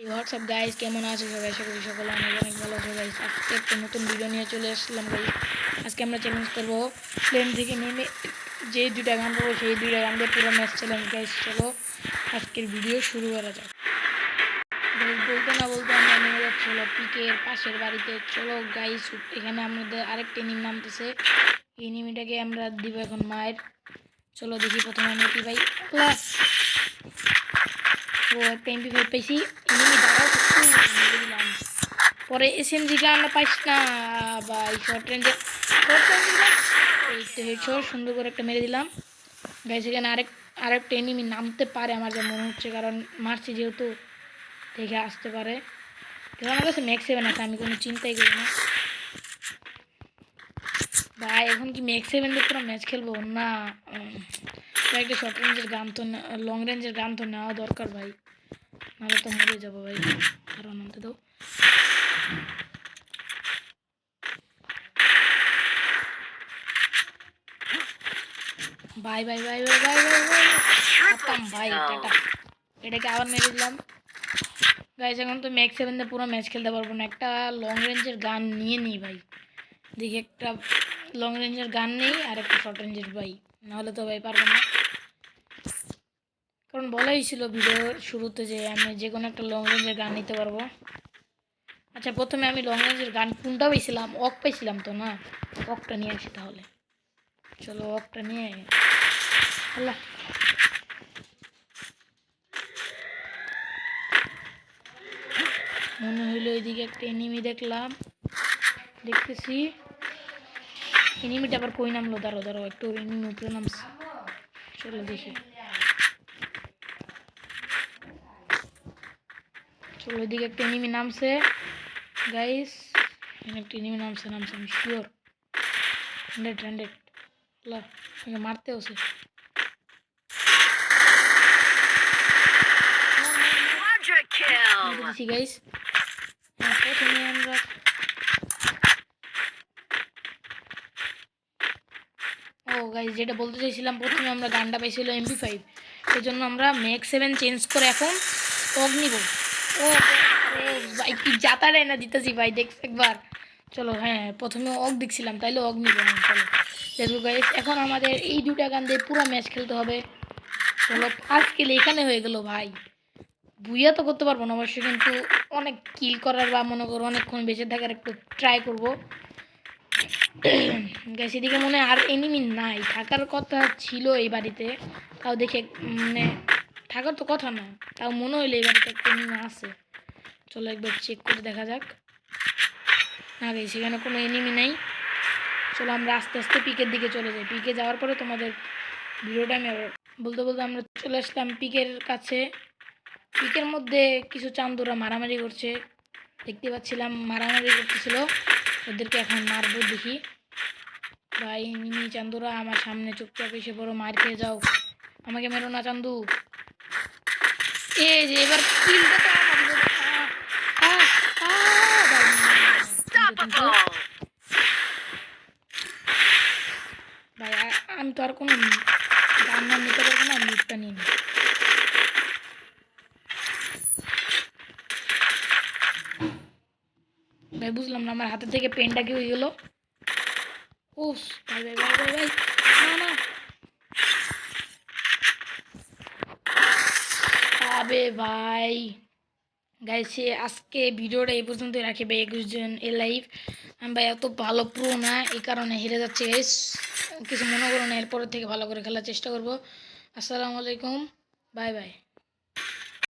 WhatsApp guys, কেমন আছো সবাই? আশা করি সকলে অনেক ভালো আছো গাইস। আজকে একটা নতুন ভিডিও নিয়ে চলে আসলাম গাইস। আজকে আমরা চ্যালেঞ্জ করবো প্লেন থেকে নেমে যে দুইটা গান পাবো সেই দুইটা গান দিয়ে পুরো ম্যাচ চ্যালেঞ্জ গাইস। চলো আজকের ভিডিও শুরু করা যাক গাইস। বলতে না বলতে আমরা নেমে যাচ্ছি হলো পিকের পাশের বাড়িতে। চলো গাইস, এখানে আমাদের আরেকটা এনিমি নামতেছে। এই এনিমিটাকে আমরা দিব এখন মায়ের। চলো দেখি প্রথমে আমরা কি পাই। ও একটা MP5 পাইছি। এনিমি দাঁড়াও, মেরে দিলাম। পরে SMG গান আমরা পাইছি না ভাই। শর্ট রেঞ্জের এই তো হেডশট সুন্দর করে একটা মেরে দিলাম গাইস। এখানে আরেকটা এনিমি নামতে পারে আমার যা মনে হচ্ছে, কারণ মারছি যেহেতু দেখে আসতে পারে। আমার কাছে ম্যাক্স 7 আছে, আমি কোনো চিন্তাই করি না ভাই। এখন কি ম্যাক্স 7 দিয়ে পুরো ম্যাচ খেলবো না? একটা শর্ট রেঞ্জের গান তো লং রেঞ্জের গান তো নেওয়া দরকার ভাই, নাহলে তো মরে যাবো ভাই। আরো নামতে দাও ভাই ভাই ভাই ভাই ভাই ভাই ভাই খতম ভাই। টাটা, এটাকে আবার মেরে দিলাম গাইস। এখন তো ম্যাক্স 7 দিয়ে পুরো ম্যাচ খেলতে পারবো না। একটা লং রেঞ্জের গান নিয়ে নিই ভাই। দেখি একটা লং রেঞ্জের গান নেই আর একটা শর্ট রেঞ্জের ভাই, নাহলে তো ভাই পারবো না। কারণ বলাই ছিল ভিডিওর শুরুতে যে আমি যে কোনো একটা লং রেঞ্জের গান নিতে পারবো। আচ্ছা, প্রথমে আমি লং রেঞ্জের গান কোনটা পাইছিলাম? অক পাইছিলাম তো না? অকটা নিয়ে আসি তাহলে। চলো অকটা নিয়ে আল্লাহ। মনে হইলো এদিকে একটা এনিমি দেখলাম, দেখতেছি। এনিমিটা আবার কই নামলো? দাঁড়ো একটু এনিমি উপরে নামছে। চলো দেখি। চলো এদিকে একটা এনিমি নামছে গাইস। একটা এনিমি নামছে আমি শিওর। 100 আল্লাহ, মারতে হচ্ছে। গাইস প্রথমে আমরা গাইস যেটা বলতে চাইছিলাম, প্রথমে আমরা গানটা পাইছিল MP5, এই জন্য আমরা ম্যাক্স 7 চেঞ্জ করে এখন অগ নিব। ও ভাই কি যাতারে না দিতেছি ভাই, দেখছ একবার? চলো হ্যাঁ, প্রথমে অগ দেখছিলাম, তাইলে অগ নিব। চলো দেখো গাইস, এখন আমাদের এই দুটা গান দিয়ে পুরো ম্যাচ খেলতে হবে। চলো ফার্স্ট কিল এখানে হয়ে গেল ভাই। বুইয়া তো করতে পারবো না অবশ্যই, কিন্তু অনেক কিল করার বা মনে করো অনেকক্ষণ বেঁচে থাকার একটু ট্রাই করবো গাইস। এদিকে মনে হয় আর এনিমি নাই, থাকার কথা ছিল এই বাড়িতে। তাও দেখে মানে থাকার তো কথা না, তাও মনে হইলো এই বাড়িতে একটা এনিমি আছে। চলো একবার চেক করে দেখা যাক। না গাইস, সেখানে কোনো এনিমি নাই। চলো আমরা আস্তে আস্তে পিকের দিকে চলে যাই। পিকে যাওয়ার পরে তোমাদের ভিডিওটা আমি বলতে আমরা চলে আসলাম পিকের কাছে। পিকের মধ্যে কিছু চান্দুরা মারামারি করছে, দেখতে পাচ্ছিলাম মারামারি করতেছিল। ওদেরকে এখন মারবো দেখি ভাই। নিমি চান্দুরা আমার সামনে চুপচাপ এসে বড় মার খেয়ে যাও, আমাকে মেরো না চান্দু। এই যে এবার কিলটা তো ভাই। আমি তো আর কোনো গান নাম নিতে পারবো না, লুটটা নিয়ে নি ভাই। বুঝলাম না আমার হাতে থেকে পেনটা কি হয়ে গেল। ও ভাই ভাই ভাই ভাই ভাই, না না আবে ভাই। গাইস আজকে ভিডিওটা এই পর্যন্তই রাখি ভাই। 21 জন এ লাইভ। আমি ভাই এত ভালো প্রো না, এই কারণে হেরে যাচ্ছে গাইস। কিছু মনে করো না, এরপরের থেকে ভালো করে খেলার চেষ্টা করব। আসসালামু আলাইকুম, বাই বাই।